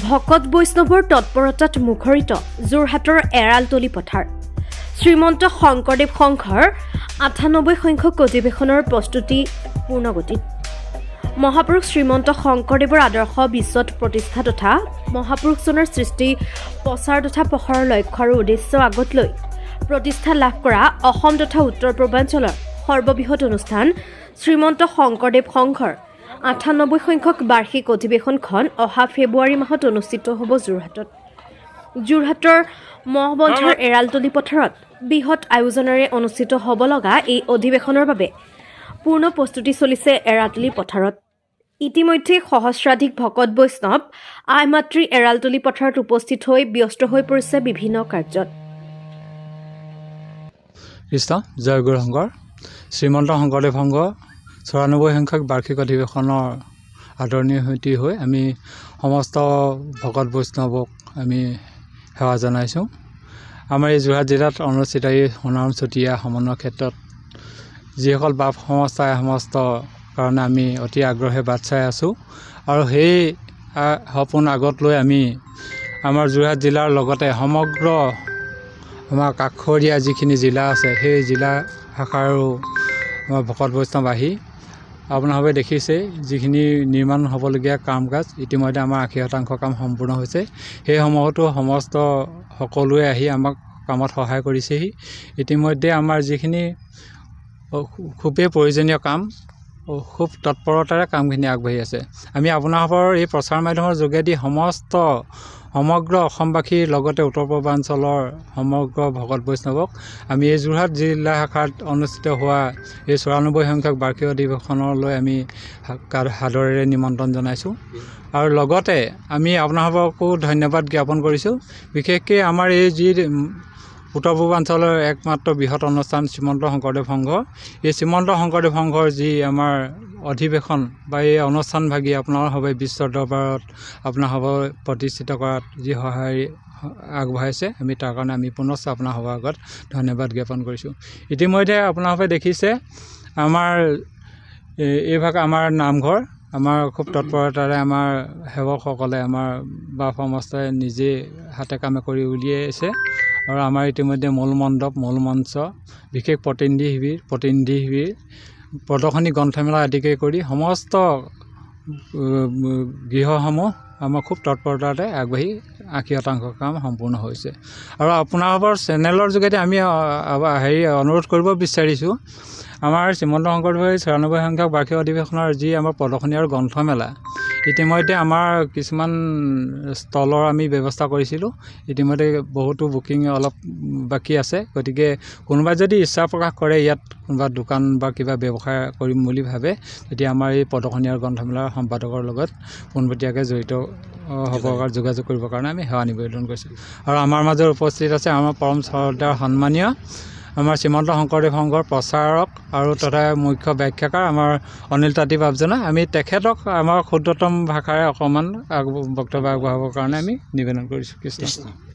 ভকত বৈষ্ণৱৰ তৎপৰতাত মুখৰিত যোৰহাটৰ এৰালতলি পথাৰ। শ্ৰীমন্ত শংকৰদেৱ সংঘৰ ৯৮ সংখ্যক অধিৱেশনৰ প্ৰস্তুতি পূৰ্ণগতিত। মহাপুৰুষ শ্ৰীমন্ত শংকৰদেৱৰ আদৰ্শ বিশ্বত প্ৰতিষ্ঠা তথা মহাপুৰুষজনৰ সৃষ্টি প্ৰচাৰ তথা প্ৰসাৰৰ লক্ষ্য আৰু উদ্দেশ্য আগত লৈ প্ৰতিষ্ঠা লাভ কৰা অসম তথা উত্তৰ পূৰ্বাঞ্চলৰ সৰ্ববৃহৎ অনুষ্ঠান শ্ৰীমন্ত শংকৰদেৱ সংঘৰ ৯৮ সংখ্যক বাৰ্ষিক অধিৱেশনখন অহা ফেব্ৰুৱাৰী মাহত অনুষ্ঠিত হ'ব যোৰহাটত। যোৰহাটৰ মহবন্থৰ এৰালতলি পথাৰত বৃহৎ আয়োজনেৰে অনুষ্ঠিত হ'ব লগা এই অধিৱেশনৰ বাবে পূৰ্ণ প্ৰস্তুতি চলিছে এৰালতলি পথাৰত। ইতিমধ্যে সহস্ৰাধিক ভকত বৈষ্ণৱ আই মাতৃ এৰালতলি পথাৰত উপস্থিত হৈ ব্যস্ত হৈ পৰিছে বিভিন্ন কাৰ্যত। কৃষ্ণ জয় গুৰু শংকৰ। শ্ৰীমন্ত শংকৰদেৱ সংঘ ৯৪ সংখ্যক বাৰ্ষিক অধিৱেশনৰ আদৰণীয় সৈতে হৈ আমি সমস্ত ভকত বৈষ্ণৱক আমি সেৱা জনাইছোঁ। আমাৰ এই যোৰহাট জিলাত অনুষ্ঠিত এই সোণাৰাম চুতীয়া সমন্বয়ৰ ক্ষেত্ৰত যিসকল বাপ সংস্থাই সমস্ত কাৰণে আমি অতি আগ্ৰহে বাট চাই আছোঁ আৰু সেই সপোন আগত লৈ আমি আমাৰ যোৰহাট জিলাৰ লগতে সমগ্ৰ আমাৰ কাষৰীয়া যিখিনি জিলা আছে সেই জিলা শাখাৰো আমাৰ ভকত বৈষ্ণৱ আহি আপোনালোকে দেখিছে যিখিনি নিৰ্মাণ হ'বলগীয়া কাম কাজ ইতিমধ্যে আমাৰ ৮০% কাম সম্পূৰ্ণ হৈছে। সেইসমূহতো সমস্ত সকলোৱে আহি আমাক কামত সহায় কৰিছেহি। ইতিমধ্যে আমাৰ যিখিনি খুবেই প্ৰয়োজনীয় কাম খুব তৎপৰতাৰে কামখিনি আগবাঢ়ি আছে। আমি আপোনালোকৰ এই প্ৰচাৰ মাধ্যমৰ যোগেদি সমগ্ৰ অসমবাসীৰ লগতে উত্তৰ পূৰ্বাঞ্চলৰ সমগ্ৰ ভকত বৈষ্ণৱক আমি এই যোৰহাট জিলা শাখাত অনুষ্ঠিত হোৱা এই ৯৪ সংখ্যক বাৰ্ষিক অধিৱেশনলৈ আমি সাদৰেৰে নিমন্ত্ৰণ জনাইছোঁ আৰু লগতে আমি আপোনালোককো ধন্যবাদ জ্ঞাপন কৰিছোঁ। বিশেষকৈ আমাৰ এই যি উত্তৰ পূৰ্বাঞ্চলৰ একমাত্ৰ বৃহৎ অনুষ্ঠান শ্ৰীমন্ত শংকৰদেৱ সংঘ, এই শ্ৰীমন্ত শংকৰদেৱ সংঘৰ যি আমাৰ অধিৱেশন বা এই অনুষ্ঠানভাগী আপোনালোকৰ বিশ্বৰ দৰবাৰত আপোনালোকৰ প্ৰতিষ্ঠিত কৰাত যি সহায় আগবঢ়াইছে আমি তাৰ কাৰণে আমি পুনশ্চ আপোনালোকৰ আগত ধন্যবাদ জ্ঞাপন কৰিছোঁ। ইতিমধ্যে আপোনালোকে দেখিছে আমাৰ এইভাগ আমাৰ নামঘৰ আমাৰ খুব তৎপৰতাৰে আমাৰ সেৱকসকলে আমাৰ বাপ সমস্তাই নিজে হাতে কামে কৰি উলিয়াইছে আৰু আমাৰ ইতিমধ্যে মূল মণ্ডপ মূল মঞ্চ বিশেষ প্ৰতিনিধি শিবিৰ প্ৰদৰ্শনী গ্ৰন্থমেলা আদিকে কৰি সমস্ত গৃহসমূহ আমাৰ খুব তৎপৰতাৰে আগবাঢ়ি ৮০% কাম সম্পূৰ্ণ হৈছে। আৰু আপোনালোকৰ চেনেলৰ যোগেদি আমি অনুৰোধ কৰিব বিচাৰিছোঁ আমাৰ শ্ৰীমন্ত শংকৰদেৱৰ ৯৪ সংখ্যক বাৰ্ষিক অধিৱেশনৰ যি আমাৰ প্ৰদৰ্শনী আৰু গ্ৰন্থমেলা ইতিমধ্যে আমাৰ কিছুমান ষ্টলৰ আমি ব্যৱস্থা কৰিছিলোঁ। ইতিমধ্যে বহুতো বুকিং অলপ বাকী আছে। গতিকে কোনোবাই যদি ইচ্ছা প্ৰকাশ কৰে ইয়াত কোনোবা দোকান বা কিবা ব্যৱসায় কৰিম বুলি ভাবে তেতিয়া আমাৰ এই প্ৰদৰ্শনী আৰু গ্ৰন্থমেলাৰ সম্পাদকৰ লগত পোনপটীয়াকৈ জড়িত হ'বৰ যোগাযোগ কৰিবৰ কাৰণে আমি সেৱা নিবেদন কৰিছোঁ। আৰু আমাৰ মাজত উপস্থিত আছে আমাৰ পৰম শ্ৰদ্ধাৰ সন্মানীয় আমাৰ শ্ৰীমন্ত শংকৰদেৱ সংঘৰ প্ৰচাৰক আৰু তথা মুখ্য ব্যাখ্যাকাৰ আমাৰ অনিল তাঁতী বাপজনা। আমি তেখেতক আমাৰ ক্ষুদ্ৰতম ভাষাৰে অকণমান বক্তব্য আগবঢ়াবৰ কাৰণে আমি নিবেদন কৰিছোঁ। কৃষ্ণ।